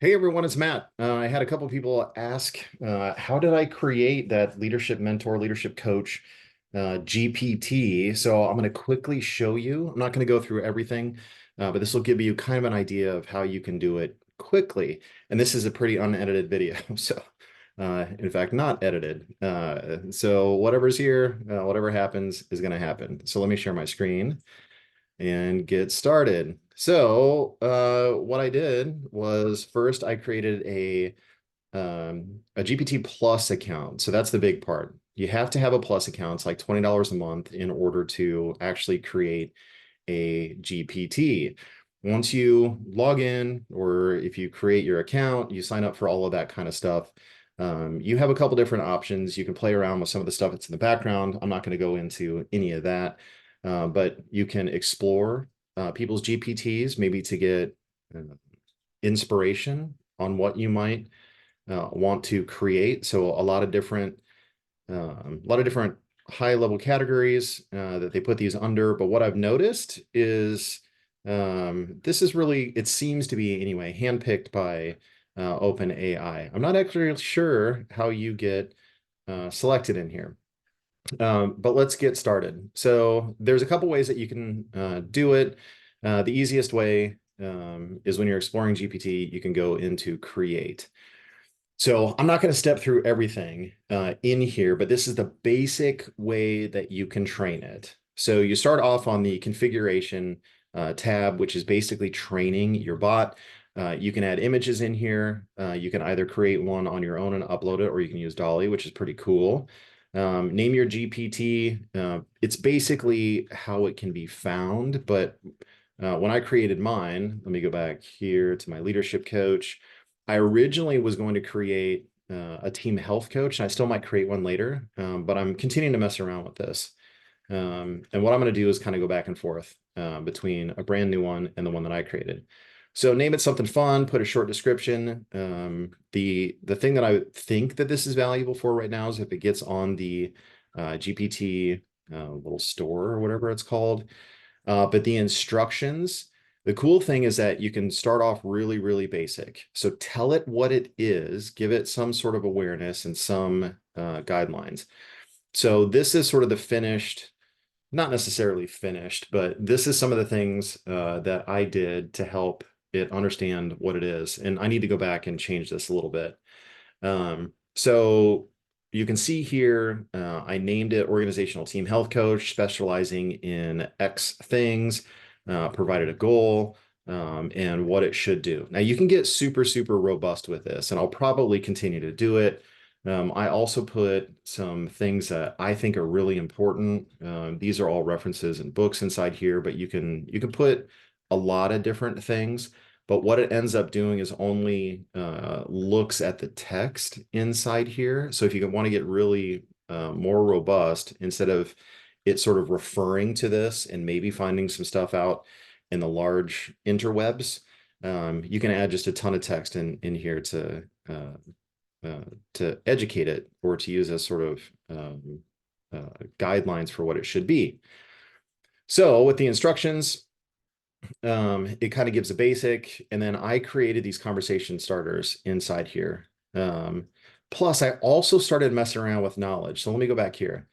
Hey everyone, it's Matt. I had a couple people ask, how did I create that leadership mentor, leadership coach, GPT? So I'm going to quickly show you. I'm not going to go through everything, but this will give you kind of an idea of how you can do it quickly. And this is a pretty unedited video. So, in fact, not edited. So whatever's here, whatever happens is going to happen. So let me share my screen and get started. So what I did was first I created a GPT Plus account. So that's the big part. You have to have a Plus account. It's like $20 a month in order to actually create a GPT. Once you log in, or if you create your account, you sign up for all of that kind of stuff. You have a couple different options. You can play around with some of the stuff that's in the background. I'm not going to go into any of that, but you can explore people's GPTs, maybe to get uh, inspiration on what you might want to create. So a lot of different high level categories that they put these under. But what I've noticed is this is really, it seems to be anyway, handpicked by OpenAI. I'm not actually sure how you get selected in here. But let's get started. So there's a couple ways that you can do it. The easiest way is when you're exploring GPT, you can go into Create. So I'm not going to step through everything in here, but this is the basic way that you can train it. So you start off on the configuration tab, which is basically training your bot. You can add images in here. You can either create one on your own and upload it, or you can use Dolly, which is pretty cool. Name your GPT. It's basically how it can be found, but when I created mine, let me go back here to my leadership coach. I originally was going to create a team health coach, and I still might create one later, but I'm continuing to mess around with this. And what I'm going to do is kind of go back and forth between a brand new one and the one that I created. So name it something fun, put a short description. The thing that I think that this is valuable for right now is if it gets on the GPT little store or whatever it's called. But the instructions, the cool thing is that you can start off really, really basic. So tell it what it is, give it some sort of awareness and some guidelines. So this is sort of the finished, not necessarily finished, but this is some of the things that I did to help it understand what it is. And I need to go back and change this a little bit. So you can see here, I named it Organizational Team Health Coach, specializing in X things, provided a goal, and what it should do. Now you can get super, super robust with this, and I'll probably continue to do it. I also put some things that I think are really important. These are all references and books inside here, but you can put a lot of different things. But what it ends up doing is only looks at the text inside here. So if you want to get really more robust, instead of it sort of referring to this and maybe finding some stuff out in the large interwebs, you can add just a ton of text in here to educate it, or to use as sort of guidelines for what it should be. So with the instructions, it kind of gives a basic, and then I created these conversation starters inside here. Plus, I also started messing around with knowledge. So let me go back here.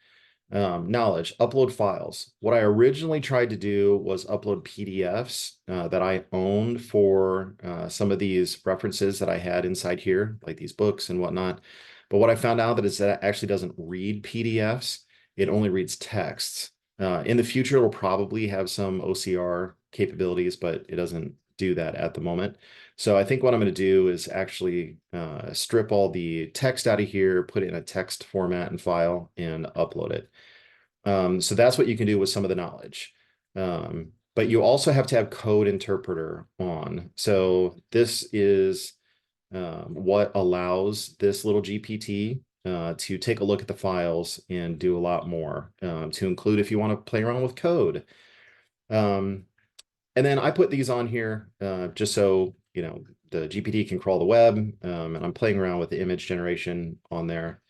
Knowledge, upload files. What I originally tried to do was upload PDFs that I owned for some of these references that I had inside here, like these books and whatnot. But what I found out is that it actually doesn't read PDFs. It only reads texts. In the future, it'll probably have some OCR capabilities, but it doesn't do that at the moment. So I think what I'm going to do is actually strip all the text out of here, put it in a text format and file, and upload it. So that's what you can do with some of the knowledge. But you also have to have code interpreter on. So this is what allows this little GPT to take a look at the files and do a lot more, to include if you want to play around with code. And then I put these on here just so, the GPT can crawl the web, and I'm playing around with the image generation on there.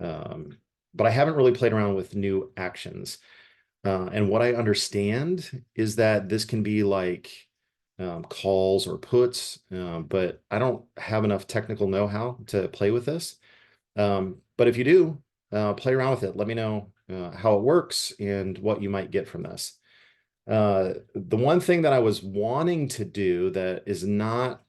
But I haven't really played around with new actions. And what I understand is that this can be like calls or puts, but I don't have enough technical know-how to play with this. But if you do, play around with it. Let me know how it works and what you might get from this. The one thing that I was wanting to do that is not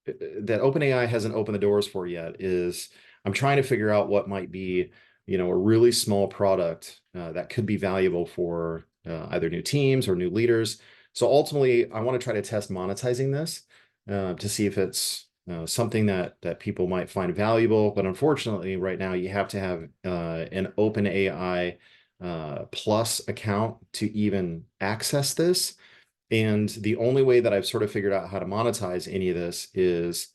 that OpenAI hasn't opened the doors for yet is I'm trying to figure out what might be, a really small product that could be valuable for either new teams or new leaders. So ultimately, I want to try to test monetizing this to see if it's something that people might find valuable. But unfortunately, right now you have to have an OpenAI Plus account to even access this. And the only way that I've sort of figured out how to monetize any of this is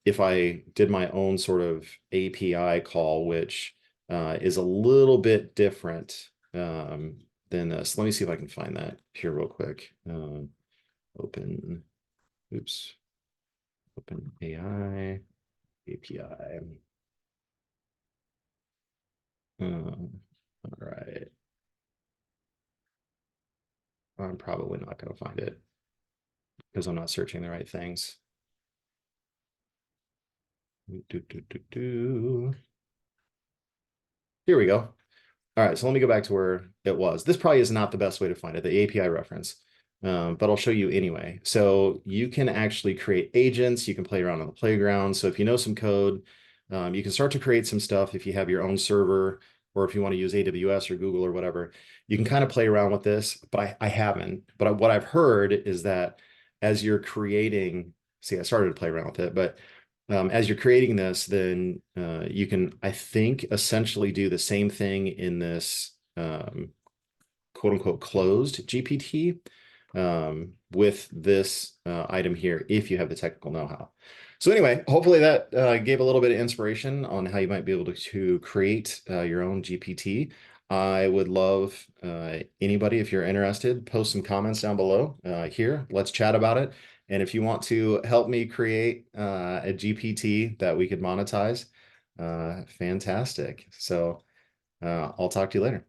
if I did my own sort of API call, which is a little bit different than this. Let me see if I can find that here real quick. Open, oops, Open AI API. All right. I'm probably not going to find it because I'm not searching the right things. Here we go. All right, so let me go back to where it was. This probably is not the best way to find it, the API reference, but I'll show you anyway. So you can actually create agents. You can play around on the playground. So if you know some code, you can start to create some stuff if you have your own server or if you want to use AWS or Google or whatever. You can kind of play around with this, but I haven't. But what I've heard is that as you're creating, see, I started to play around with it, but as you're creating this, then you can, I think, essentially do the same thing in this quote unquote closed GPT with this item here, if you have the technical know-how. So anyway, hopefully that gave a little bit of inspiration on how you might be able to create your own GPT. I would love anybody, if you're interested, post some comments down below here. Let's chat about it. And if you want to help me create a GPT that we could monetize, fantastic. So I'll talk to you later.